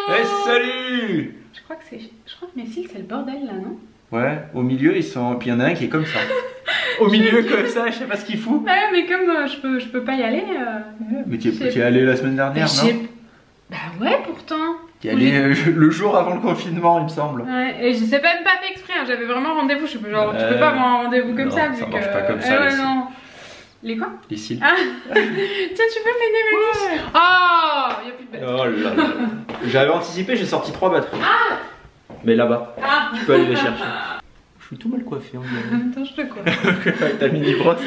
Hey, salut! Je crois que mes cils, c'est le bordel là, non? Ouais, au milieu ils sont. Puis il y en a un qui est comme ça. Au milieu comme ça, je sais pas ce qu'il fout. Ouais, mais comme je peux pas y aller. Mais tu es allé la semaine dernière, non? Bah ouais, pourtant. Tu es allé le jour avant le confinement, il me semble. Ouais, et je sais même pas fait exprès, hein. J'avais vraiment rendez-vous. Je peux genre, tu peux pas avoir un rendez-vous comme non, ça. Ça marche pas comme ça. Ouais, non. Les quoi? Les cils. Ah. Tiens, tu peux m'aider, Mélanie? Oh, y'a plus de batterie. Oh là là. J'avais anticipé, j'ai sorti 3 batteries. Ah! Mais là-bas. Ah. Tu peux aller les chercher. Je suis tout mal coiffé en même temps, je te quoi. Avec ta mini brosse.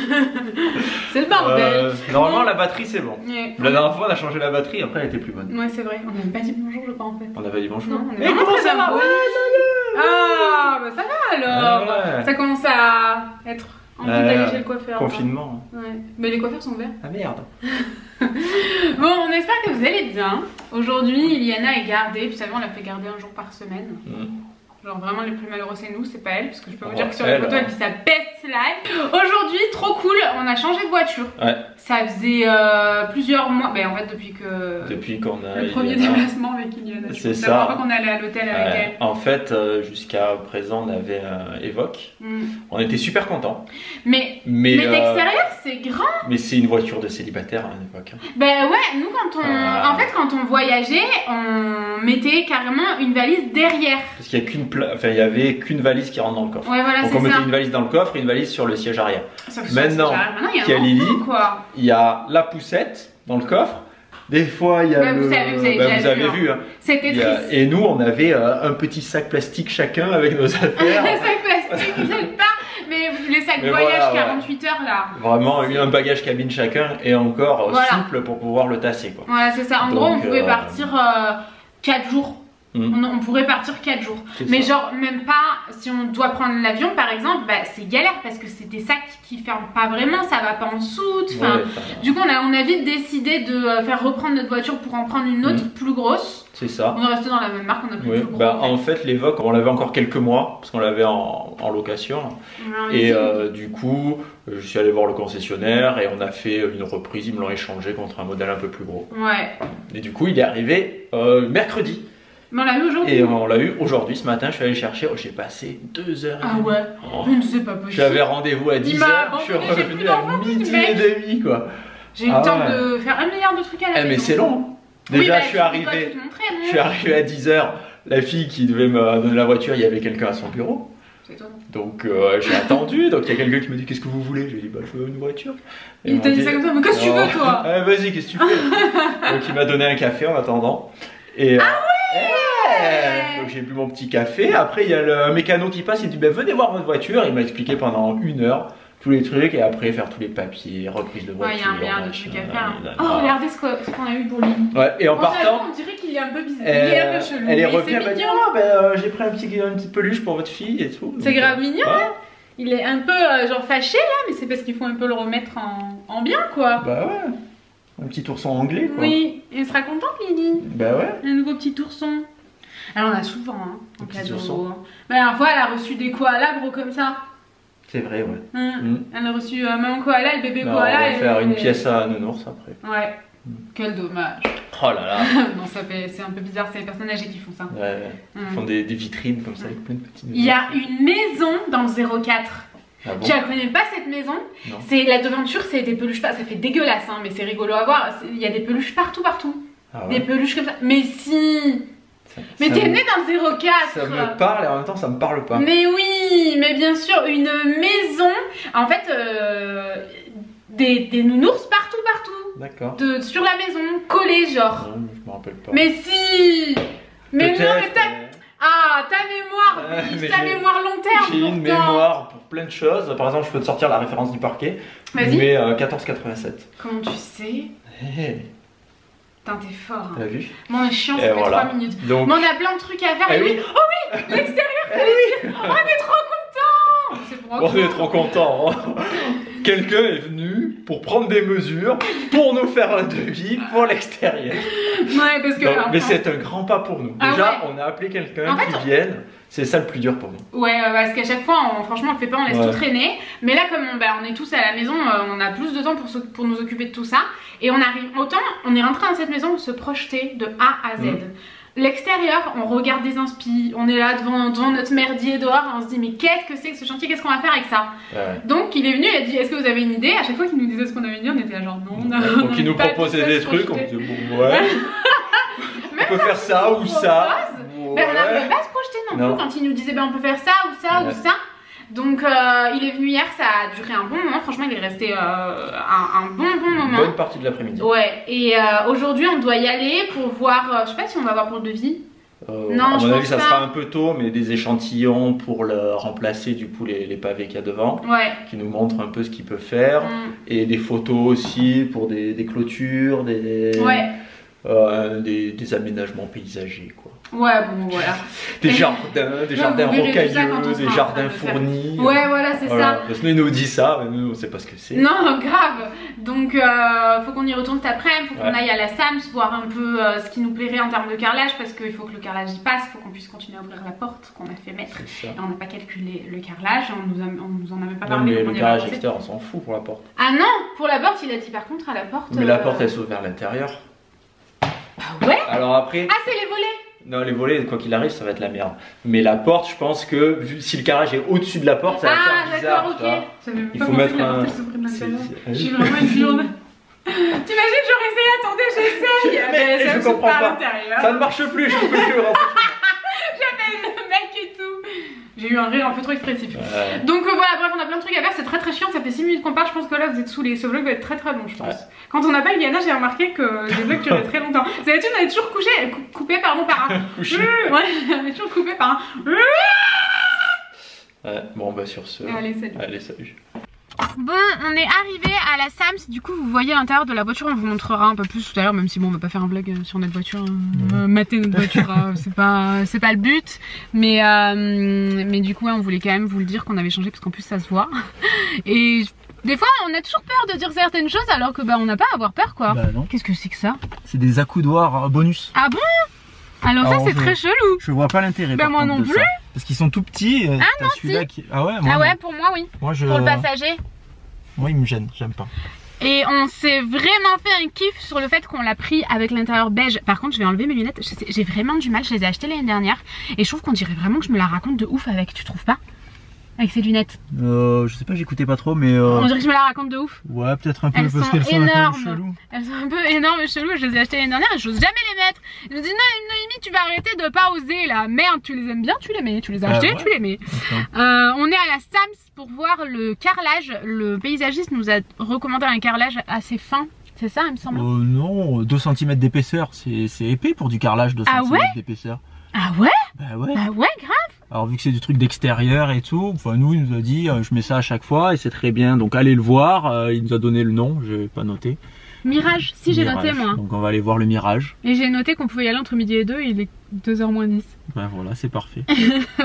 C'est le bordel. Normalement, la batterie c'est bon. Ouais. La dernière fois, on a changé la batterie, après elle était plus bonne. Ouais, c'est vrai. On n'a même pas dit bonjour, je crois en fait. On avait dit bonjour. Non, on mais comment ça va? Ouais, salut! Ah, bah ça va alors. Ouais. Ça commence à être envie d'aller chez le coiffeur. Confinement. Ouais. Mais les coiffeurs sont ouverts. Ah merde. Bon, on espère que vous allez bien. Aujourd'hui, Iliana est gardée. Vous savez, on la fait garder un jour par semaine. Genre vraiment les plus malheureux c'est nous, c'est pas elle, parce que je peux vous dire que sur les photos elle vit sa best life. Aujourd'hui, trop cool, on a changé de voiture. Ouais. Ça faisait plusieurs mois, ben en fait depuis qu'on a le premier déplacement avec Iliana. C'est ça. La première fois qu'on allait à l'hôtel avec elle. En fait, jusqu'à présent on avait Evoque. On était super contents. Mais d'extérieur c'est grand. Mais c'est une voiture de célibataire à Evoque. Ben ouais, nous en fait quand on voyageait, on mettait carrément une valise derrière. Parce qu'il y a il y avait qu'une valise qui rentre dans le coffre. Ouais, voilà, donc on mettait une valise dans le coffre et une valise sur le siège arrière. Maintenant il y a Lily, il y a la poussette dans le coffre. Des fois il y a vous avez vu, hein. C'était triste. Et nous on avait un petit sac plastique chacun avec nos affaires. Un sac plastique, peut-être pas, mais les sacs voyage 48 heures là. Vraiment un bagage cabine chacun et encore souple pour pouvoir le tasser quoi. Voilà, c'est ça. En gros on pouvait partir 4 jours. On pourrait partir 4 jours. Mais genre même pas, si on doit prendre l'avion par exemple, bah, c'est galère parce que c'est des sacs qui ferment pas vraiment, ça va pas en soute. Du coup on a vite décidé de faire reprendre notre voiture pour en prendre une autre plus grosse. C'est ça. On est resté dans la même marque, on a pris plus gros. En fait l'Evoque on l'avait encore quelques mois parce qu'on l'avait en location. Et du coup je suis allé voir le concessionnaire et on a fait une reprise, ils me l'ont échangé contre un modèle un peu plus gros. Ouais. Et du coup il est arrivé mercredi. Mais on l'a eu aujourd'hui. Et on l'a eu aujourd'hui, ce matin, je suis allé chercher, j'ai passé 2 heures. Ah ouais, mais c'est pas possible. J'avais rendez-vous à 10h, je suis revenu à midi et demi quoi. J'ai eu le temps de faire 1 milliard de trucs à la maison. Mais c'est long. Déjà je suis arrivé à 10h, la fille qui devait me donner la voiture, il y avait quelqu'un à son bureau. C'est toi. Donc j'ai attendu, donc il y a quelqu'un qui me dit qu'est-ce que vous voulez? Je lui ai dit bah je veux une voiture. Il t'a dit ça comme ça, mais qu'est-ce que tu veux toi? Vas-y, qu'est-ce que tu fais? Donc il m'a donné un café en attendant. Et, donc j'ai bu mon petit café, après il y a le mécano qui passe, il me dit venez voir votre voiture, il m'a expliqué pendant 1 heure tous les trucs et après faire tous les papiers, reprise de voiture. Ouais, il y a un milliard de trucs à faire. Oh regardez ce qu'on a eu pour Lily. Ouais, et en partant, on dirait qu'il est un peu bizarre, il est un peu chelou. Elle est revenue, elle m'a dit j'ai pris une petite peluche pour votre fille et tout. C'est grave mignon hein. Il est un peu genre fâché là, mais c'est parce qu'il faut un peu le remettre en bien quoi. Bah ouais. Un petit ourson anglais quoi. Oui, elle sera contente Lily. Bah ouais. Un nouveau petit ourson. Alors on a souvent en cadeau. La dernière fois elle a reçu des koalas gros comme ça. C'est vrai ouais. Elle a reçu maman koala, le bébé koala. On va faire une pièce à nounours après. Ouais. Quel dommage. Oh là là. Non c'est un peu bizarre, c'est les personnes âgées qui font ça. Ouais. Ils font des vitrines comme ça avec plein de petits nounours. Il y a une maison dans le 04. Ah bon? Tu la connais pas cette maison? C'est la devanture, c'est des peluches, ça fait dégueulasse hein, mais c'est rigolo à voir. Il y a des peluches partout. Ah ouais? Des peluches comme ça. Mais si. Mais t'es né dans le 04. Ça me parle et en même temps ça me parle pas. Mais oui, mais bien sûr, une maison. En fait, des nounours partout. D'accord. Sur la maison, collés genre. Non, je me rappelle pas. Mais si. Mais non, mais ta mémoire, ta mémoire long terme. J'ai une mémoire pour plein de choses. Par exemple, je peux te sortir la référence du parquet. Vas-y. Mais 1487. Comment tu sais? Putain, t'es fort. T'as vu? Mon chiant, ça fait 3 minutes. Donc... Mais on a plein de trucs à faire. Oh oui, l'extérieur, on est trop contents. C'est pour on est trop contents. Quelqu'un est venu pour prendre des mesures, pour nous faire un devis pour l'extérieur. Ouais, parce que. Donc, mais c'est un grand pas pour nous. Déjà, on a appelé quelqu'un qui vienne. C'est ça le plus dur pour nous. Ouais, parce qu'à chaque fois, franchement, on le fait pas, on laisse tout traîner. Mais là, comme on est tous à la maison, on a plus de temps pour nous occuper de tout ça. Et on arrive, autant on est rentré dans cette maison pour se projeter de A à Z. L'extérieur, on regarde des inspi, on est là devant notre merdier dehors et on se dit mais qu'est-ce que c'est que ce chantier, qu'est-ce qu'on va faire avec ça? Donc il est venu, il a dit est-ce que vous avez une idée? À chaque fois qu'il nous disait ce qu'on avait dit, on était là genre non. Donc il nous proposait des trucs, on disait bon ouais, on peut faire ça ou ça. Mais on n'arrivait pas à se projeter non plus quand il nous disait ben on peut faire ça ou ça ou ça. Donc il est venu hier, ça a duré un bon moment, franchement il est resté un bon moment. Une bonne partie de l'après-midi. Ouais, et aujourd'hui on doit y aller pour voir, je sais pas si on va voir pour le devis. Non, à je mon avis pense ça pas. sera un peu tôt, mais des échantillons pour le remplacer du coup les pavés qu'il y a devant. Ouais. Qui nous montrent un peu ce qu'il peut faire. Et des photos aussi pour des clôtures, des aménagements paysagers quoi. Ouais, bon voilà. Des jardins rocailleux, des jardins fournis. Ouais, voilà, c'est ça. Parce que nous, il nous dit ça, mais nous, on sait pas ce que c'est. Non, grave. Donc, faut qu'on y retourne cet après-midi, faut qu'on aille à la Sams, voir un peu ce qui nous plairait en termes de carrelage, parce qu'il faut que le carrelage y passe, il faut qu'on puisse continuer à ouvrir la porte qu'on a fait mettre. Et on n'a pas calculé le carrelage, on nous en avait pas parlé. Mais le carrelage extérieur, on s'en fout pour la porte. Ah non, pour la porte, il a dit par contre à la porte. Mais la porte, elle s'ouvre vers l'intérieur. Ah ouais? Alors après. Ah, c'est les volets? Non, les volets, quoi qu'il arrive, ça va être la merde. Mais la porte, je pense que si le carrelage est au-dessus de la porte, ça va faire bizarre. Ah, d'accord, ok. Il faut mettre un. Je suis vraiment une blonde. T'imagines, j'aurais essayé, attendez, j'essaye. Mais je comprends pas. Ça ne marche plus, je peux plus rentrer. J'appelle le mec et tout. J'ai eu un rire un peu trop expressif. Donc voilà, bref, on a plein de trucs à faire, c'est très chiant, ça fait 6 minutes qu'on parle, je pense que là vous êtes saoulés. Ce vlog va être très long, je pense. Quand on n'a pas Iliana, j'ai remarqué que les vlogs duraient très longtemps. C'est d'habitude, on est toujours coupé par un. Couché. Ouais, on est toujours coupé par un. Ouais, bon bah sur ce. Allez, salut. Allez, salut. Bon, on est arrivé à la Sams, du coup vous voyez l'intérieur de la voiture, on vous montrera un peu plus tout à l'heure, même si bon on va pas faire un vlog sur notre voiture, mater notre voiture, c'est pas le but, mais du coup ouais, on voulait quand même vous le dire qu'on avait changé parce qu'en plus ça se voit, et des fois on a toujours peur de dire certaines choses alors que bah on n'a pas à avoir peur quoi. Bah non. Qu'est-ce que c'est que ça? C'est des accoudoirs bonus. Ah bon? Alors ça c'est très chelou. Je vois pas l'intérêt. Bah moi non plus. Parce qu'ils sont tout petits. Ah non si. Ah ouais, moi, pour moi oui. Moi, pour le passager. Moi il me gêne, j'aime pas. Et on s'est vraiment fait un kiff sur le fait qu'on l'a pris avec l'intérieur beige. Par contre je vais enlever mes lunettes, j'ai vraiment du mal, je les ai achetées l'année dernière. Et je trouve qu'on dirait vraiment que je me la raconte de ouf avec, tu trouves pas? Avec ces lunettes. Je sais pas, j'écoutais pas trop mais... On dirait que je me la raconte de ouf. Ouais, peut-être un peu, parce qu'elles sont un peu cheloues. Elles sont un peu énormes et cheloues, je les ai achetées l'année dernière et j'ose jamais les mettre. Je me dis non Noémie, tu vas arrêter de pas oser là. Merde, tu les aimes bien, tu les mets. Tu les as achetées, tu les mets. On est à la Sams pour voir le carrelage. Le paysagiste nous a recommandé un carrelage assez fin. C'est ça, il me semble. Non, 2 cm d'épaisseur, c'est épais pour du carrelage, 2 cm d'épaisseur. Ah ouais? Bah ouais. Bah ouais, grave. Alors vu que c'est du truc d'extérieur et tout, enfin nous il nous a dit je mets ça à chaque fois et c'est très bien, donc allez le voir, il nous a donné le nom, j'ai pas noté. Mirage, si j'ai noté moi. Donc on va aller voir le Mirage. Et j'ai noté qu'on pouvait y aller entre midi et 2, il est 2h moins 10. Ben voilà, c'est parfait.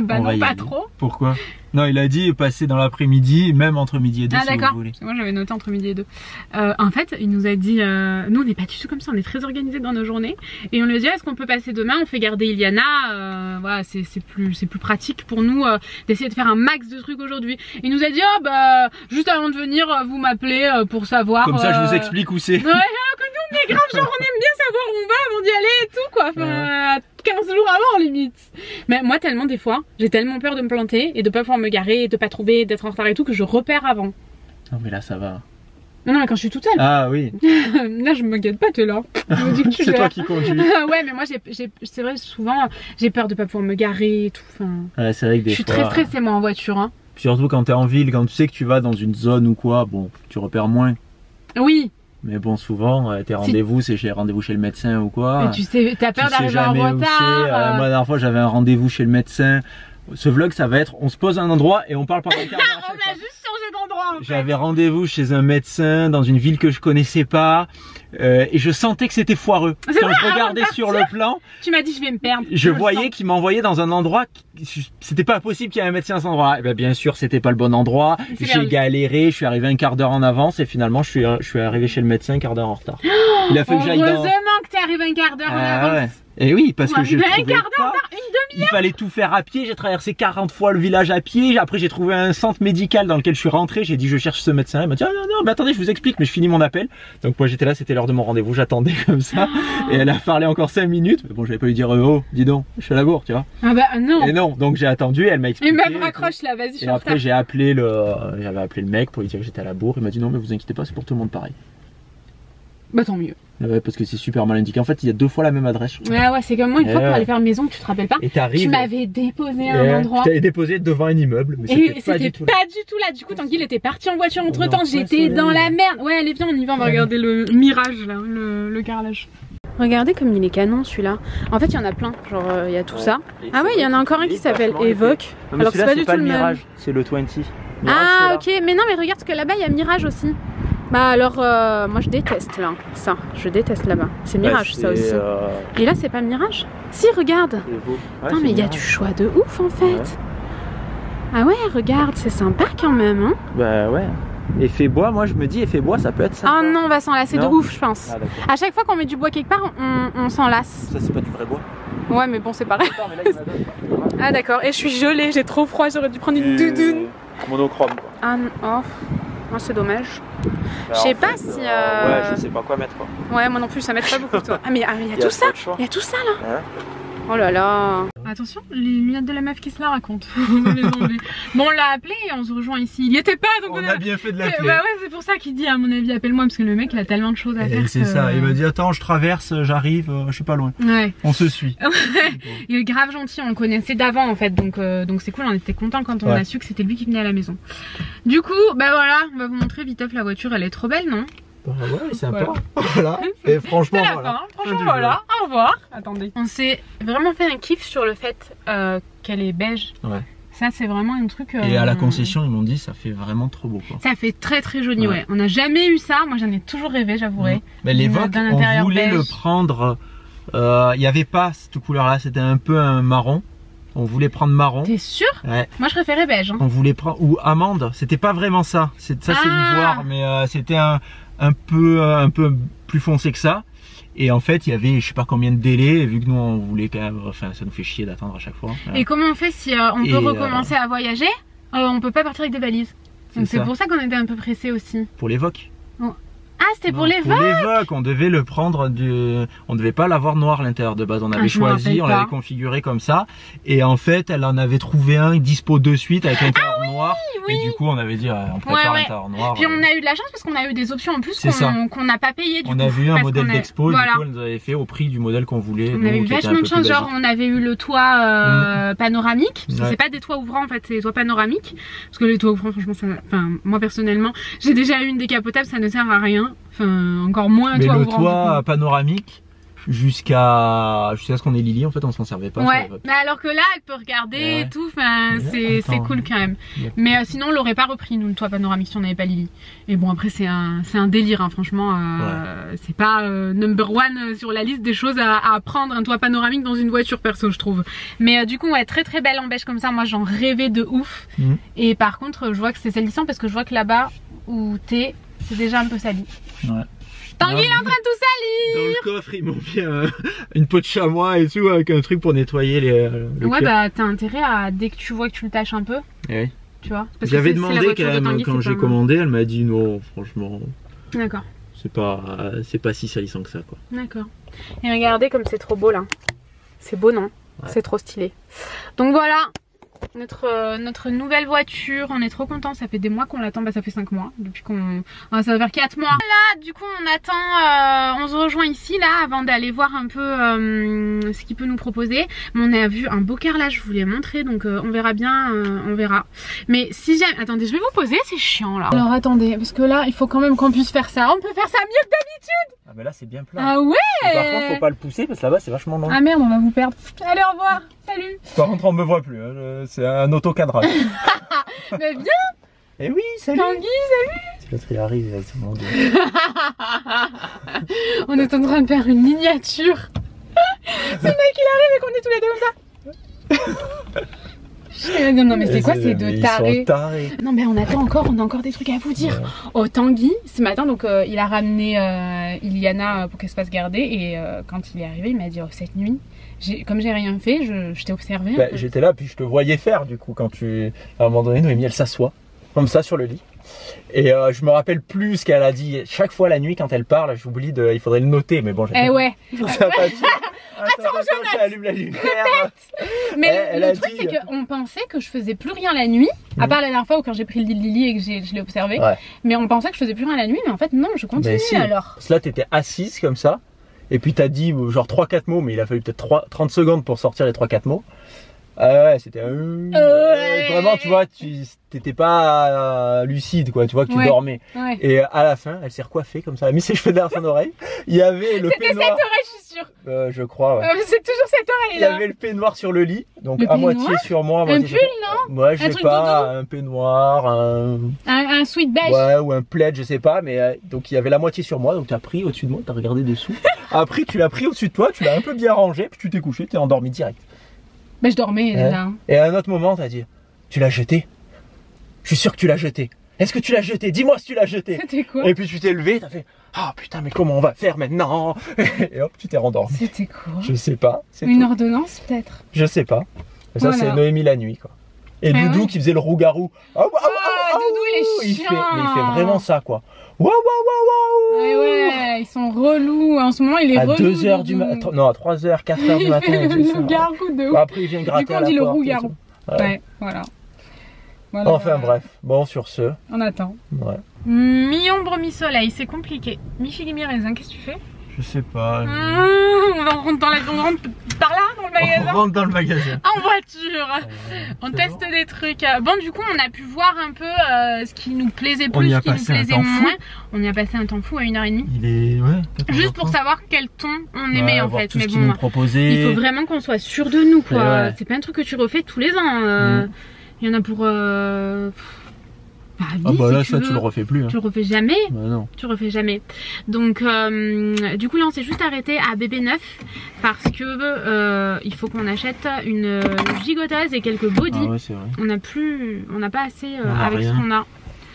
Bah non, pas trop. Pourquoi? Non, il a dit passer dans l'après-midi, même entre midi et 2 si vous voulez. Moi j'avais noté entre midi et 2. En fait, il nous a dit, nous on n'est pas du tout comme ça, on est très organisés dans nos journées. Et on lui a dit, est-ce qu'on peut passer demain? On fait garder Iliana, voilà, c'est plus pratique pour nous d'essayer de faire un max de trucs aujourd'hui. Il nous a dit, oh bah, juste avant de venir, vous m'appelez pour savoir. Comme ça, je vous explique où c'est. Ouais, que nous on est grave, genre on aime bien savoir où on va avant d'y aller et tout quoi. Enfin, 15 jours avant limite. Mais moi tellement des fois, j'ai tellement peur de me planter et de pas pouvoir me garer, de pas trouver, d'être en retard et tout que je repère avant. Non mais là ça va. Non mais quand je suis toute seule. Ah oui. Là je me guette pas, t'es là. C'est toi qui conduis. Ouais mais moi c'est vrai souvent j'ai peur de pas pouvoir me garer et tout. Enfin, ouais, c'est vrai que des fois. Je suis très stressée moi en voiture. Hein. Puis surtout quand t'es en ville, quand tu sais que tu vas dans une zone ou quoi, bon tu repères moins. Oui. Mais bon, souvent, tes rendez-vous, c'est chez rendez-vous chez le médecin ou quoi. Mais tu sais, t'as peur d'arriver en retard. Moi, la dernière fois, j'avais un rendez-vous chez le médecin. Ce vlog, ça va être, on se pose à un endroit et on parle pendant 15 minutes. On va juste changer d'endroit. En fait. J'avais rendez-vous chez un médecin dans une ville que je connaissais pas. Et je sentais que c'était foireux. Quand je regardais sur le plan, tu m'as dit je vais me perdre. Je voyais qu'il m'envoyait dans un endroit, c'était pas possible qu'il y ait un médecin à cet endroit. Et ben, bien sûr, c'était pas le bon endroit. J'ai galéré, je suis arrivé un quart d'heure en avance et finalement je suis arrivé chez le médecin un quart d'heure en retard. Il a fait que j'aille dans... Heureusement que t'es arrivé un quart d'heure en avance. Ouais. Et oui, parce que je un trouvais quart d'heure, pas. une demi-heure. Il fallait tout faire à pied. J'ai traversé 40 fois le village à pied. Après, j'ai trouvé un centre médical dans lequel je suis rentré. J'ai dit, je cherche ce médecin. Il m'a dit, ah, non, mais attendez, je vous explique. Mais je finis mon appel. Donc moi, j'étais là, c'était l'heure de mon rendez-vous. J'attendais comme ça. Et elle a parlé encore 5 minutes. Mais bon, j'avais pas lui dire, oh, dis donc, je suis à la bourre, tu vois. Ah bah non. Et non, donc j'ai attendu. Elle m'a expliqué. Mais me raccroche là, vas-y. Et après, j'avais appelé le mec pour lui dire que j'étais à la bourre. Il m'a dit, non, mais vous inquiétez pas, c'est pour tout le monde pareil. Bah tant mieux. Ouais, parce que c'est super mal indiqué. En fait, il y a 2 fois la même adresse. Ouais, c'est comme moi une fois pour aller faire maison, tu te rappelles pas? Et t'arrives. Tu m'avais déposé à un endroit. Tu t'avais déposé devant un immeuble. Mais et c'était pas du tout là. Du coup, Tanguy était parti en voiture entre temps. J'étais dans la merde. Ouais, allez, viens, on y va. On va regarder le mirage là, le carrelage. Regardez comme il est canon celui-là. En fait, il y en a plein. Genre, il y a tout ça. Ah ouais, il y en a encore un qui s'appelle Evoque. Alors c'est pas du tout le Mirage, c'est le 20. Ah ok, mais non, mais regarde que là-bas il y a Mirage aussi. Bah alors, moi je déteste là, ça, je déteste là-bas. C'est Mirage ça aussi. Et là c'est pas Mirage? Si, regarde. Attends, mais il y a du choix de ouf en fait. Ouais. Ah ouais, regarde, c'est sympa quand même, hein. Bah ouais. Effet bois, moi je me dis effet bois ça peut être sympa. Ah non, on va s'en lasser de ouf je pense. Ah, à chaque fois qu'on met du bois quelque part, on s'en lasse. Ça c'est pas du vrai bois. Ouais mais bon c'est pareil. Ah d'accord, et je suis gelée, j'ai trop froid, j'aurais dû prendre une doudoune. Monochrome quoi. Ah oh, moi c'est dommage. Je sais pas si... Ouais, je sais pas quoi mettre quoi. Ouais, moi non plus, ça m'aide pas beaucoup toi. Ah mais il y a tout ça. Il y a tout ça là. Ouais. Oh là là. Attention, les lunettes de la meuf qui se la raconte. On va les enlever. Bon, on l'a appelé et on se rejoint ici. Il y était pas, donc on a bien fait de l'appeler. Bah ouais, c'est pour ça qu'il dit à mon avis appelle-moi, parce que le mec il a tellement de choses à faire. C'est ça, il m'a dit attends, je traverse, j'arrive, je suis pas loin. Ouais. On se suit. Il est grave gentil, on le connaissait d'avant en fait, donc c'est cool, on était content quand on a su que c'était lui qui venait à la maison. Du coup, bah voilà, on va vous montrer vite la voiture, elle est trop belle, non? Bah ouais, sympa. Voilà. Et franchement, voilà. Franchement, voilà. Au revoir. Attendez. On s'est vraiment fait un kiff sur le fait qu'elle est beige. Ouais. Ça, c'est vraiment un truc. Et à la concession, ils m'ont dit, ça fait vraiment trop beau, quoi. Ça fait très très joli, ouais. On n'a jamais eu ça. Moi, j'en ai toujours rêvé, j'avouerai. Mais l'Evoque, on voulait le prendre. Il n'y avait pas cette couleur-là. C'était un peu un marron. On voulait prendre marron. T'es sûr? Ouais. Moi je préférais beige. Hein. On voulait prendre ou amande. C'était pas vraiment ça. Ça c'est l'ivoire, mais c'était un peu plus foncé que ça. Et en fait il y avait je sais pas combien de délais. Vu que nous on voulait quand même, enfin ça nous fait chier d'attendre à chaque fois. Et comment on fait si on peut recommencer à voyager? On peut pas partir avec des valises. Donc c'est pour ça qu'on était un peu pressés aussi. Pour l'Evoque. Oh. Ah, c'était pour l'Evoque? Pour l'Evoque, on devait le prendre on devait pas l'avoir noir à l'intérieur de base. On avait choisi, on l'avait configuré comme ça. Et en fait, elle en avait trouvé un dispo de suite avec l'intérieur noir. Oui. Et du coup, on avait dit, on préfère l'intérieur noir. Puis on a eu de la chance parce qu'on a eu des options en plus qu'on n'a pas payé. On avait eu un modèle d'expo, du coup, elle nous avait fait au prix du modèle qu'on voulait. On avait eu vachement de chance, genre on avait eu le toit panoramique. Parce que c'est pas des toits ouvrants en fait, c'est des toits panoramiques. Parce que les toits ouvrants, franchement, enfin, moi personnellement, j'ai déjà eu une décapotable, ça ne sert à rien. Enfin, encore moins un toit ouvrant. Mais le toit panoramique, jusqu'à ce qu'on ait Lily, en fait, on s'en servait pas. Ouais, mais alors que là, elle peut regarder et tout, enfin, c'est cool quand même. Mais sinon, on l'aurait pas repris, nous, le toit panoramique, si on n'avait pas Lily. Et bon, après, c'est un délire, hein, franchement. C'est pas number one sur la liste des choses à prendre, un toit panoramique dans une voiture, perso, je trouve. Mais du coup, ouais, très très belle en beige comme ça. Moi, j'en rêvais de ouf. Et par contre, je vois que c'est celle-ci parce que je vois que là-bas où t'es, c'est déjà un peu sali. Ouais. Tanguy, il est en train de tout salir. Dans le coffre, ils m'ont mis une peau de chamois et tout avec un truc pour nettoyer le ouais, cuir. Bah t'as intérêt à, dès que tu vois que tu le tâches un peu, oui. Tu vois. J'avais demandé quand j'ai commandé, elle m'a dit non, franchement. D'accord. C'est pas si salissant que ça, quoi. D'accord. Et regardez comme c'est trop beau là. C'est beau, non? Ouais. C'est trop stylé. Donc voilà. Notre nouvelle voiture, on est trop contents, ça fait des mois qu'on l'attend, bah ça fait 5 mois depuis qu'on... ça va faire 4 mois. Là du coup on attend, on se rejoint ici là avant d'aller voir un peu ce qu'il peut nous proposer. Mais on a vu un beau carrelage, je vous l'ai montré, donc on verra bien, on verra. Mais si jamais... Attendez, je vais vous poser, c'est chiant là. Alors attendez, parce que là il faut quand même qu'on puisse faire ça, on peut faire ça mieux que d'habitude. Ah mais là c'est bien plat. Ah ouais. Et par contre faut pas le pousser parce que là-bas c'est vachement long. Ah merde, on va vous perdre. Allez, au revoir, salut. Par contre on me voit plus, hein. C'est un autocadrage. Mais viens. Eh oui, salut. Tanguy, salut. Si l'autre il arrive, c'est mon dieu. On est en train de faire une miniature. C'est le mec il arrive et qu'on est tous les deux comme ça. Non mais c'est quoi ces deux tarés? Tarés. Non mais on a encore des trucs à vous dire. Ouais. Oh Tanguy, ce matin donc il a ramené Iliana pour qu'elle se fasse garder et quand il est arrivé il m'a dit oh cette nuit, comme j'ai rien fait, je t'ai observé. Bah, j'étais là puis je te voyais faire du coup quand à un moment donné Noémie elle s'assoit comme ça sur le lit. Et je me rappelle plus ce qu'elle a dit. Chaque fois la nuit quand elle parle, j'oublie il faudrait le noter mais bon j'ai ouais. Ça pas dit. Attends, j'allume la lumière. Mais le truc c'est qu'on pensait que je faisais plus rien la nuit, à part la dernière fois où quand j'ai pris le lit de Lily et que je l'ai observé. Ouais. Mais on pensait que je faisais plus rien la nuit, mais en fait non, je continue si. Alors. Là t'étais assise comme ça, et puis t'as dit genre 3-4 mots, mais il a fallu peut-être 30 secondes pour sortir les 3-4 mots. Ouais, c'était vraiment, tu vois, t'étais pas lucide, quoi, tu vois que tu dormais. Ouais. Et à la fin, elle s'est recoiffée comme ça, elle a mis ses cheveux derrière son oreille. Il y avait le peignoir. C'était cette oreille, je suis sûre. Je crois, ouais. C'est toujours cette oreille là. Il y avait le peignoir sur le lit, donc à moitié sur moi. Un pull, non? Moi, j'ai pas un peignoir, un sweat beige. Ouais, ou un plaid, je sais pas, mais donc il y avait la moitié sur moi, donc t'as pris au-dessus de moi, t'as regardé dessous. Après, tu l'as pris au-dessus de toi, tu l'as un peu bien rangé, puis tu t'es couché, t'es endormi direct. Mais je dormais déjà. Et à un autre moment, t'as dit, tu l'as jeté? Je suis sûr que tu l'as jeté. Est-ce que tu l'as jeté? Dis-moi si tu l'as jeté. C'était quoi? Et puis tu t'es levé, t'as fait, ah putain, mais comment on va faire maintenant? Et hop, tu t'es rendormi. C'était quoi? Je sais pas. Une ordonnance peut-être? Je sais pas. Et ça, c'est Noémie la nuit, quoi. Et Doudou qui faisait le roux-garou. Doudou, il est chiant. Mais il fait vraiment ça, quoi. Waouh. Ouais, ils sont relous. En ce moment, il est relou. À 2h du matin. Non, à 3h, 4h du matin. Le garou de ouf. Après, il vient gratter à la porte. Du coup, on dit le roux-garou. Ouais, voilà. Enfin, bref. Bon, sur ce. On attend. Ouais. Mi-ombre, mi-soleil, c'est compliqué. Mi-figue, mi-raisin, qu'est-ce que tu fais? Je sais pas. On rentre par là dans le magasin. On rentre dans le magasin. En voiture. On teste des trucs. Bon, du coup, on a pu voir un peu ce qui nous plaisait plus, ce qui nous plaisait moins. On y a passé un temps fou à 1h30. Il est juste pour savoir quel ton on aimait en fait. Mais bon, il faut vraiment qu'on soit sûr de nous, quoi. C'est pas un truc que tu refais tous les ans. Il y en a pour. Là, ça tu le refais plus. Tu le refais jamais. Bah non. Tu le refais jamais. Donc du coup là on s'est juste arrêté à bébé 9 parce que il faut qu'on achète une gigoteuse et quelques bodys. Ah ouais, c'est vrai. On n'a pas assez avec ce qu'on a.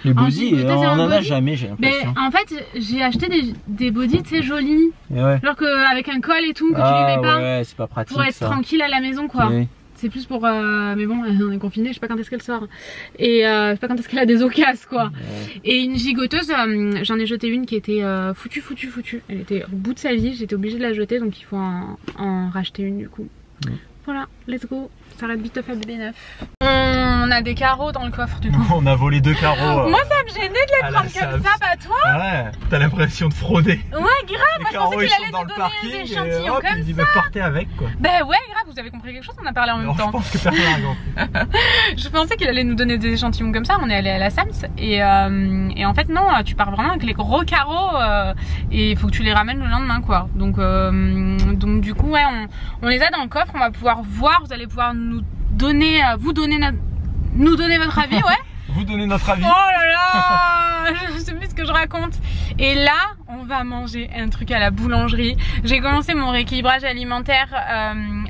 Les bodys, on en a jamais, j'ai l'impression. En fait, j'ai acheté des bodys, tu sais, jolis. Genre qu'avec un col et tout, que tu les mets pas. Ouais, c'est pas pratique. Pour être tranquille à la maison, quoi. Oui. C'est plus pour mais bon on est confiné, je sais pas quand est-ce qu'elle sort et je sais pas quand est-ce qu'elle a des occasions quoi. Et une gigoteuse, j'en ai jeté une qui était foutue. Elle était au bout de sa vie, j'étais obligée de la jeter donc il faut en racheter une du coup. Voilà, let's go. Ça s'arrête vite à bébé 9. On a des carreaux dans le coffre du coup. On a volé 2 carreaux. Moi ça me gênait de les prendre comme ça, pas toi? Ouais, t'as l'impression de frauder. Ouais, grave, moi je pensais qu'il allait nous donner des échantillons comme ça. Il me porter avec quoi. Bah ouais, grave, vous avez compris quelque chose, on a parlé en même temps. Je pense que personne n'a compris. Je pensais qu'il allait nous donner des échantillons comme ça, on est allé à la Sams et en fait non, tu pars vraiment avec les gros carreaux et il faut que tu les ramènes le lendemain quoi. Donc du coup ouais, on les a dans le coffre, on va pouvoir voir, vous allez pouvoir nous donner votre avis, ouais. Vous donnez notre avis. Oh là là, je sais plus ce que je raconte. Et là, on va manger un truc à la boulangerie. J'ai commencé mon rééquilibrage alimentaire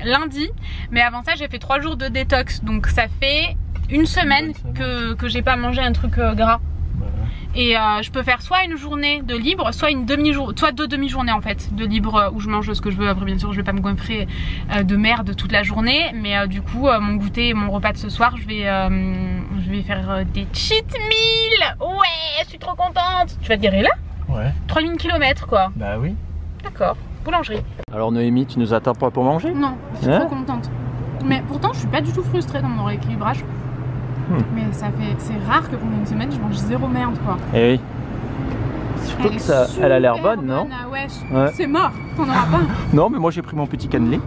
lundi, mais avant ça, j'ai fait 3 jours de détox. Donc ça fait une semaine que j'ai pas mangé un truc gras. Et je peux faire soit une journée de libre, soit une demi-journée, soit 2 demi-journées en fait de libre où je mange ce que je veux. Après bien sûr je vais pas me goinfrer de merde toute la journée, mais du coup mon goûter et mon repas de ce soir je vais faire des cheat meals. Ouais, je suis trop contente. Tu vas te garer là? Ouais. 3000 km quoi. Bah oui. D'accord, boulangerie. Alors Noémie, tu nous attends pas pour manger? Non, je suis trop contente. Mais pourtant je suis pas du tout frustrée dans mon rééquilibrage. Mais c'est rare que pendant une semaine je mange 0 merde quoi. Eh oui. Surtout que ça, elle a l'air bonne, non? Ouais. C'est mort, t'en auras pas. Non mais moi j'ai pris mon petit cannelé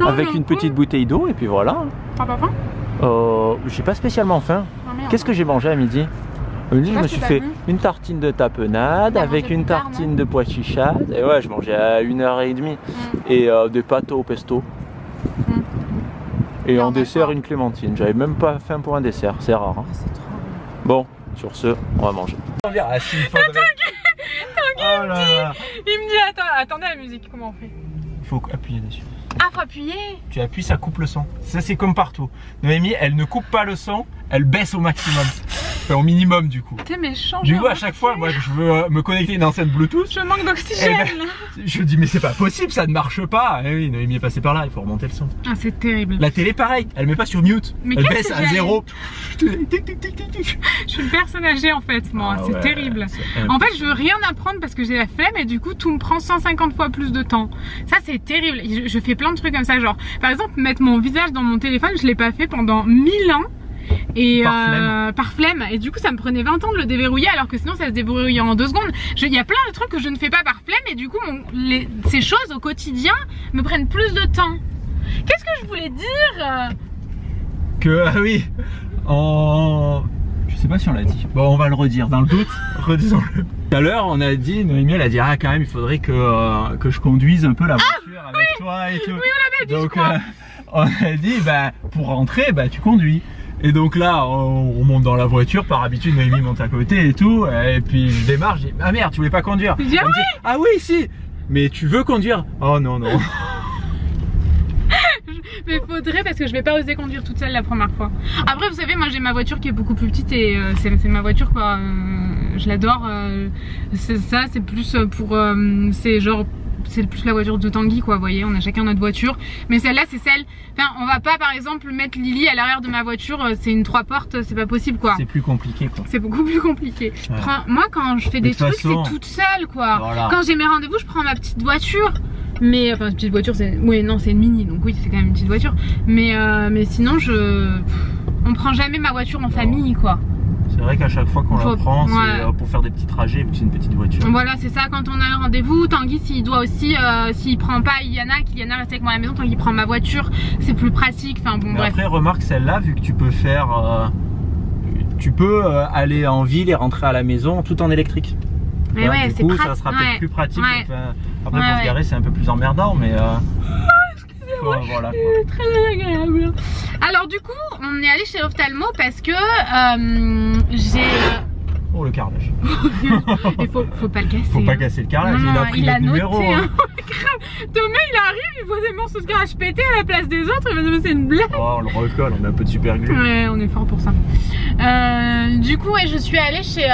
avec une petite bouteille d'eau et puis voilà. T'as pas faim? J'ai pas spécialement faim. Qu'est-ce que j'ai mangé à midi? À midi je me suis fait une tartine de tapenade avec une tartine de pois chichade. Et ouais, je mangeais à 1h30 et des pâtes au pesto. Et en dessert, une clémentine. J'avais même pas faim pour un dessert, c'est rare. Hein. Bon, sur ce, on va manger. Tanguy, il me dit attendez la musique, comment on fait? Il faut appuyer dessus. Ah, faut appuyer. Tu appuies, ça coupe le son. Ça, c'est comme partout. Noémie, elle ne coupe pas le son, elle baisse au maximum. Enfin, au minimum, du coup. T'es méchant. Du coup, à chaque fois, moi, je veux me connecter à une enceinte Bluetooth. Je manque d'oxygène. Je dis, mais c'est pas possible, ça ne marche pas. Eh oui, Noémie est passée par là, il faut remonter le son. Ah, c'est terrible. La télé, pareil, elle met pas sur mute. Mais elle baisse à 0. Je suis une personne âgée, en fait, moi. Ah c'est ouais, terrible. En fait, je veux rien apprendre parce que j'ai la flemme et du coup, tout me prend 150 fois plus de temps. Ça, c'est terrible. Je fais plein de trucs comme ça, genre, par exemple, mettre mon visage dans mon téléphone, je l'ai pas fait pendant 1000 ans. Et par flemme. Et du coup ça me prenait 20 ans de le déverrouiller alors que sinon ça se déverrouillait en 2 secondes. Il y a plein de trucs que je ne fais pas par flemme et du coup ces choses au quotidien me prennent plus de temps. Qu'est-ce que je voulais dire? Que ah oui, je sais pas si on l'a dit. Bon, on va le redire dans le doute. Redisons-le. Tout à l'heure on a dit, Noémie elle a dit ah quand même il faudrait que je conduise un peu la voiture avec toi et tout. Oui, on l'avait dit. Donc on a dit bah pour rentrer bah tu conduis. Et donc là, on monte dans la voiture, par habitude, Noémie monte à côté et tout, et puis je démarre, je dis ah merde, tu voulais pas conduire? Je dis, ah, oui ah oui, si, mais tu veux conduire? Oh non, non. Mais faudrait parce que je vais pas oser conduire toute seule la première fois. Après, vous savez, moi j'ai ma voiture qui est beaucoup plus petite et c'est ma voiture quoi. Je l'adore. Ça, c'est plus pour. C'est plus la voiture de Tanguy quoi, vous voyez, on a chacun notre voiture. Mais celle-là c'est celle, enfin on va pas par exemple mettre Lily à l'arrière de ma voiture, c'est une 3 portes, c'est pas possible quoi. C'est plus compliqué quoi. C'est beaucoup plus compliqué. Ouais. Moi quand je fais des trucs c'est toute seule quoi. Voilà. Quand j'ai mes rendez-vous je prends ma petite voiture. Mais enfin petite voiture c'est, oui non c'est une mini donc oui c'est quand même une petite voiture. Mais sinon on prend jamais ma voiture en famille quoi. C'est vrai qu'à chaque fois qu'on la prend, c'est pour faire des petits trajets vu que c'est une petite voiture. Voilà, c'est ça, quand on a un rendez-vous, Tanguy s'il doit aussi, s'il prend pas Iliana, qu'Iliana reste avec moi à la maison, Tanguy prend ma voiture, c'est plus pratique, enfin bon bref. Après remarque celle-là, vu que tu peux faire, aller en ville et rentrer à la maison tout en électrique. Mais ouais, du coup ça sera peut-être plus pratique, enfin, après pour se garer c'est un peu plus emmerdant mais... Voilà, très agréable. Alors du coup on est allé chez l'ophtalmo parce que j'ai... Oh le carrelage. Il faut pas le casser. Faut pas casser le carrelage, non, il a noté numéro. Hein. Thomas il arrive, il voit des morceaux de carrelage pétés à la place des autres, il va dire c'est une blague. Oh on le recolle, on a un peu de super glue. Ouais on est fort pour ça. Du coup ouais, je suis allée chez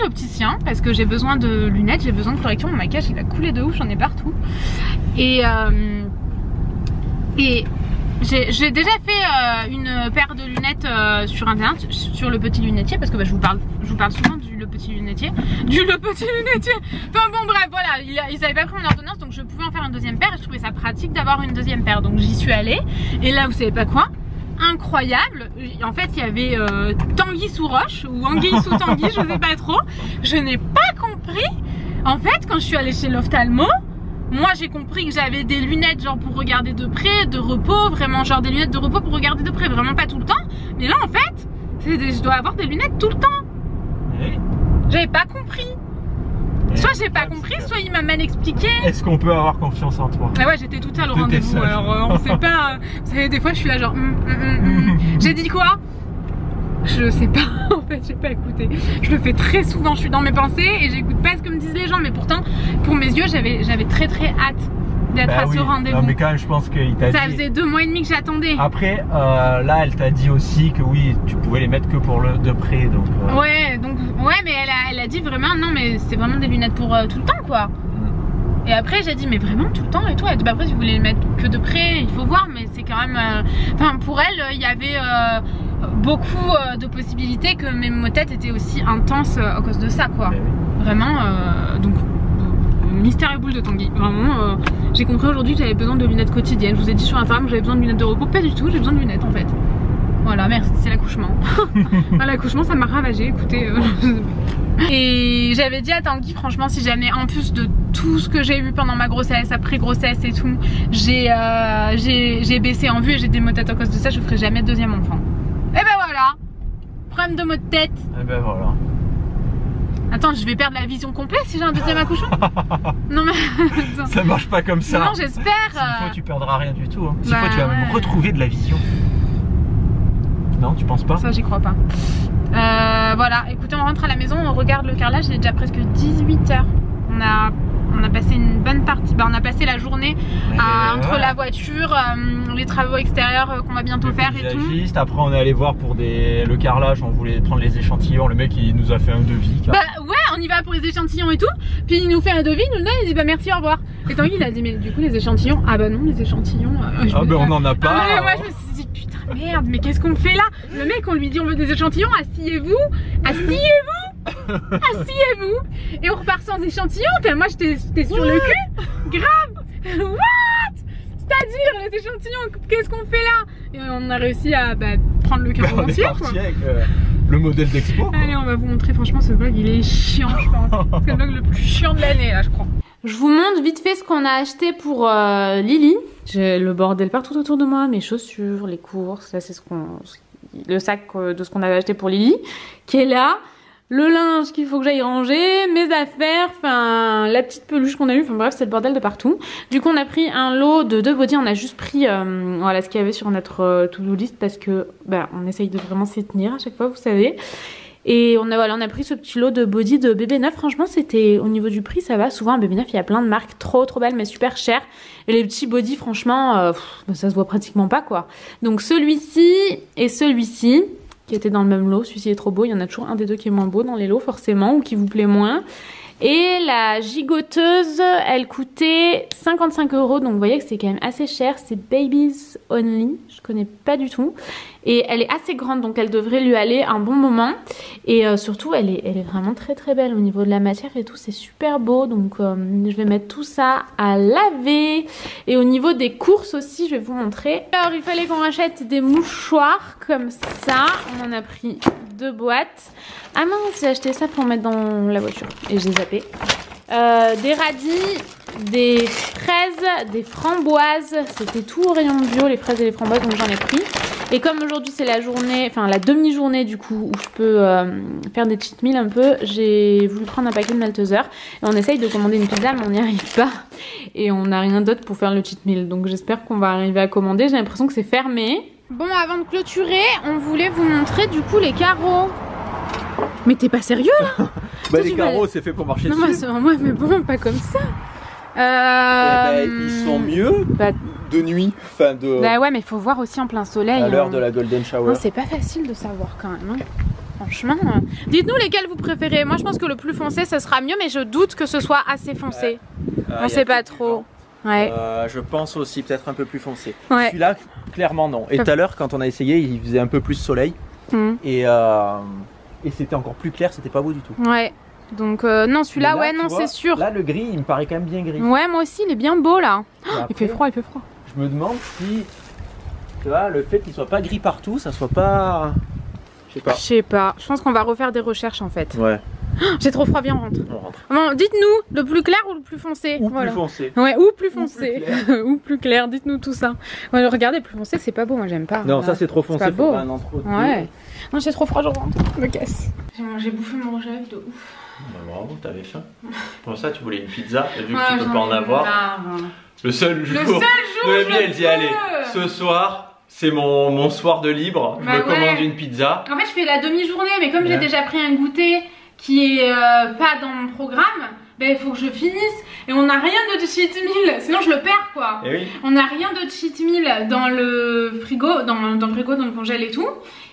l'opticien parce que j'ai besoin de lunettes, j'ai besoin de correction, mon maquillage il a coulé de ouf, j'en ai partout. Et j'ai déjà fait une paire de lunettes sur internet, sur le petit lunetier, parce que bah, je vous parle souvent du le petit lunetier. Enfin bon bref voilà, ils avaient pas pris mon ordonnance donc je pouvais en faire une deuxième paire et je trouvais ça pratique d'avoir une deuxième paire. Donc j'y suis allée et là vous savez pas quoi, incroyable, en fait il y avait Tanguy sous roche ou Anguille sous Tanguy, je sais pas trop, je n'ai pas compris. En fait quand je suis allée chez l'ophtalmo, moi j'ai compris que j'avais des lunettes genre pour regarder de près, de repos, vraiment genre des lunettes de repos pour regarder de près, vraiment pas tout le temps. Mais là en fait, je dois avoir des lunettes tout le temps. Oui. J'avais pas compris. Soit j'ai pas compris, soit il m'a mal expliqué. Est-ce qu'on peut avoir confiance en toi? Ah ouais, j'étais toute seule au rendez-vous, alors on sait pas. Vous savez, des fois je suis là genre J'ai dit quoi? Je sais pas, en fait j'ai pas écouté. Je le fais très souvent, je suis dans mes pensées et j'écoute pas ce que me disent les gens. Mais pourtant, pour mes yeux, j'avais très hâte d'être à ce rendez-vous. Non mais quand même je pense qu'il t'a dit... Ça faisait 2 mois et demi que j'attendais. Après, là elle t'a dit aussi que oui, tu pouvais les mettre que pour de près donc... Ouais, donc, ouais mais elle a dit vraiment, non mais c'est vraiment des lunettes pour tout le temps quoi. Et après j'ai dit mais vraiment tout le temps et tout. Elle dit bah après si vous voulez les mettre que de près, il faut voir, mais c'est quand même... Enfin pour elle, il y avait... beaucoup de possibilités que mes maux de tête étaient aussi intenses à cause de ça quoi. Vraiment donc mystère et boule de Tanguy. Vraiment j'ai compris aujourd'hui que j'avais besoin de lunettes quotidiennes. Je vous ai dit sur Instagram que j'avais besoin de lunettes de repos, pas du tout, j'ai besoin de lunettes en fait. Voilà, merci, c'est l'accouchement. L'accouchement ça m'a ravagé, écoutez. Et j'avais dit à Tanguy franchement si jamais en plus de tout ce que j'ai eu pendant ma grossesse, après grossesse et tout, j'ai baissé en vue et j'ai des maux de tête à cause de ça, je ferai jamais de 2e enfant. Et ben voilà, problème de maux de tête. Et ben voilà. Attends, je vais perdre la vision complète si j'ai un 2e accouchement. Non mais attends. Ça marche pas comme ça. Non j'espère. S'il faut tu perdras rien du tout. Hein. S'il faut tu vas même retrouver de la vision. Non tu penses pas? Ça j'y crois pas. Voilà, écoutez on rentre à la maison, on regarde le carrelage, il est déjà presque 18 h. On a On a passé une bonne partie, on a passé la journée entre la voiture, les travaux extérieurs qu'on va bientôt faire et tout. Après on est allé voir pour le carrelage, on voulait prendre les échantillons, le mec il nous a fait un devis. Bah ouais, on y va pour les échantillons et tout, puis il nous fait un devis, il nous donne, il dit bah merci, au revoir. Et Tanguy il a dit mais du coup les échantillons, ah bah non les échantillons... on en a pas. Ah, moi je me suis dit putain merde, mais qu'est-ce qu'on fait là? Le mec on lui dit on veut des échantillons, asseyez-vous, asseyez-vous. Et on repart sans échantillons, moi j'étais sur le cul, grave. What? C'est-à-dire les échantillons, qu'est-ce qu'on fait là? Et on a réussi à prendre le carreau entier quoi. Avec le modèle d'expo. Allez on va vous montrer, franchement ce vlog il est chiant je pense. C'est le vlog le plus chiant de l'année là je crois. Je vous montre vite fait ce qu'on a acheté pour Lily. J'ai le bordel partout autour de moi, mes chaussures, les courses, là c'est le sac de ce qu'on avait acheté pour Lily qui est là. Le linge qu'il faut que j'aille ranger, mes affaires, enfin la petite peluche qu'on a eue, enfin bref c'est le bordel de partout. Du coup on a pris un lot de 2 bodys, on a juste pris voilà ce qu'il y avait sur notre to-do list parce que on essaye de vraiment s'y tenir à chaque fois vous savez. Et on a pris ce petit lot de body de bébé neuf, franchement c'était au niveau du prix ça va, souvent un bébé neuf il y a plein de marques trop belles mais super chères. Et les petits body franchement ça se voit pratiquement pas quoi. Donc celui-ci et celui-ci qui était dans le même lot, celui-ci est trop beau, il y en a toujours un des deux qui est moins beau dans les lots forcément ou qui vous plaît moins. Et la gigoteuse elle coûtait 55 €, donc vous voyez que c'est quand même assez cher, c'est Babies Only, je connais pas du tout. Et elle est assez grande donc elle devrait lui aller un bon moment. Et surtout elle est vraiment très belle au niveau de la matière et tout, c'est super beau. Donc je vais mettre tout ça à laver. Et au niveau des courses aussi je vais vous montrer. Alors il fallait qu'on achète des mouchoirs comme ça, on en a pris 2 boîtes. Ah mince j'ai acheté ça pour mettre dans la voiture et j'ai zappé. Des radis, des fraises, des framboises, c'était tout au rayon bio les fraises et les framboises donc j'en ai pris. Et comme aujourd'hui c'est la journée, enfin la demi-journée du coup où je peux faire des cheat meals un peu, j'ai voulu prendre un paquet de Malteser et on essaye de commander une pizza mais on n'y arrive pas et on n'a rien d'autre pour faire le cheat meal donc j'espère qu'on va arriver à commander, j'ai l'impression que c'est fermé. Bon avant de clôturer on voulait vous montrer du coup les carreaux. Mais t'es pas sérieux là? Les carreaux c'est fait pour marcher dessus. Non moi mais bon pas comme ça. Ils sont mieux de nuit, enfin de... Bah ouais mais il faut voir aussi en plein soleil. À l'heure de la golden shower. C'est pas facile de savoir quand même hein. Franchement, dites-nous lesquels vous préférez. Moi je pense que le plus foncé ce sera mieux mais je doute que ce soit assez foncé. On sait pas trop. Ouais. Je pense aussi peut-être un peu plus foncé. Ouais. Celui-là clairement non. Et tout à l'heure quand on a essayé il faisait un peu plus soleil. Et c'était encore plus clair, c'était pas beau du tout. Ouais. Donc non celui-là ouais non c'est sûr. Là le gris il me paraît quand même bien gris. Ouais moi aussi il est bien beau là. Après, il fait froid. Je me demande si tu vois le fait qu'il soit pas gris partout, ça soit pas... Je sais pas. Je pense qu'on va refaire des recherches en fait. Ouais. J'ai trop froid, viens on rentre. Bon, dites-nous le plus clair ou le plus foncé. Ou plus foncé. Ouais, ou plus foncé. Ou plus clair, dites-nous tout ça. Ouais, regardez, plus foncé c'est pas beau, moi j'aime pas. Non, ça c'est trop foncé, c'est pas beau. Ouais. Non, j'ai trop froid, je rentre. Je me casse. J'ai bouffé mon rouge à lèvres de ouf. Bah bravo, t'avais faim. Pour ça, tu voulais une pizza, et vu que tu peux pas en avoir. Le seul jour de Noémie, elle dit allez, ce soir, c'est mon soir de libre, je me commande une pizza. En fait, je fais la demi-journée, mais comme j'ai déjà pris un goûter qui est pas dans mon programme, il faut que je finisse. Et on n'a rien de cheat meal, sinon je le perds quoi. Et oui. On n'a rien de cheat meal dans le frigo, dans le congèle et tout.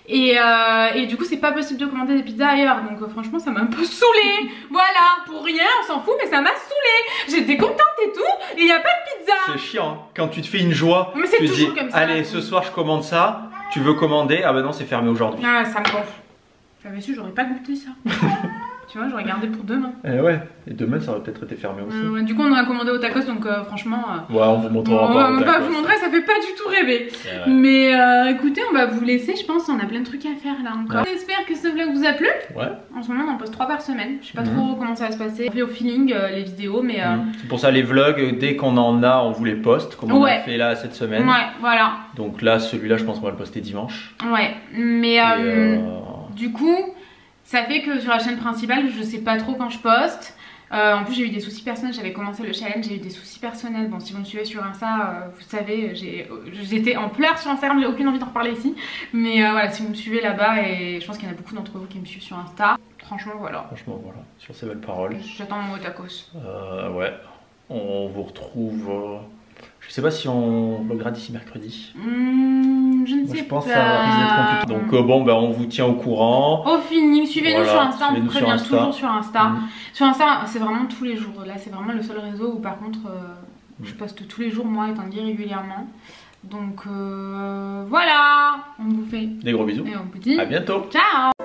Et du coup c'est pas possible de commander des pizzas ailleurs. Donc franchement ça m'a un peu saoulée. Voilà, pour rien, on s'en fout, mais ça m'a saoulée. J'étais contente et tout, et y a pas de pizza. C'est chiant, hein. Quand tu te fais une joie, mais c'est tu toujours dis comme ça, allez ce soir je commande ça, tu veux commander, ah bah non c'est fermé aujourd'hui. Ah ça me gonfle. J'avais su, j'aurais pas goûté ça. Tu vois, j'aurais gardé pour demain. Ouais, et demain ça aurait peut-être été fermé aussi. Du coup, on aurait commandé au tacos, donc franchement. Ouais, on vous montrera pas. On va pas vous montrer, ça fait pas du tout rêver. Mais écoutez, on va vous laisser, je pense, on a plein de trucs à faire là encore. Ouais. J'espère que ce vlog vous a plu. Ouais. En ce moment, on en poste 3 par semaine. Je sais pas trop comment ça va se passer. On fait au feeling les vidéos, mais. C'est pour ça, les vlogs, dès qu'on en a, on vous les poste, comme on a fait là cette semaine. Ouais, voilà. Donc là, celui-là, je pense qu'on va le poster dimanche. Ouais, mais du coup. Ça fait que sur la chaîne principale, je sais pas trop quand je poste. En plus j'ai eu des soucis personnels, j'avais commencé le challenge, j'ai eu des soucis personnels. Bon, si vous me suivez sur Insta, vous savez, j'étais en pleurs sur Instagram, j'ai aucune envie d'en reparler ici. Mais voilà, si vous me suivez là-bas, et je pense qu'il y en a beaucoup d'entre vous qui me suivent sur Insta, franchement voilà. Franchement voilà, sur ces belles paroles. J'attends mon tacos. Ouais, on vous retrouve... Je sais pas si on vloguera d'ici mercredi. Je ne sais pas. Je pense que ça risque d'être compliqué. Donc bon, bah, on vous tient au courant. Au feeling, suivez-nous sur Insta, on vous prévient toujours sur Insta. Mmh. Sur Insta, c'est vraiment tous les jours. Là, c'est vraiment le seul réseau où par contre, je poste tous les jours, moi étant dit régulièrement. Donc voilà, on vous fait des gros bisous. Et on vous dit à bientôt. Ciao.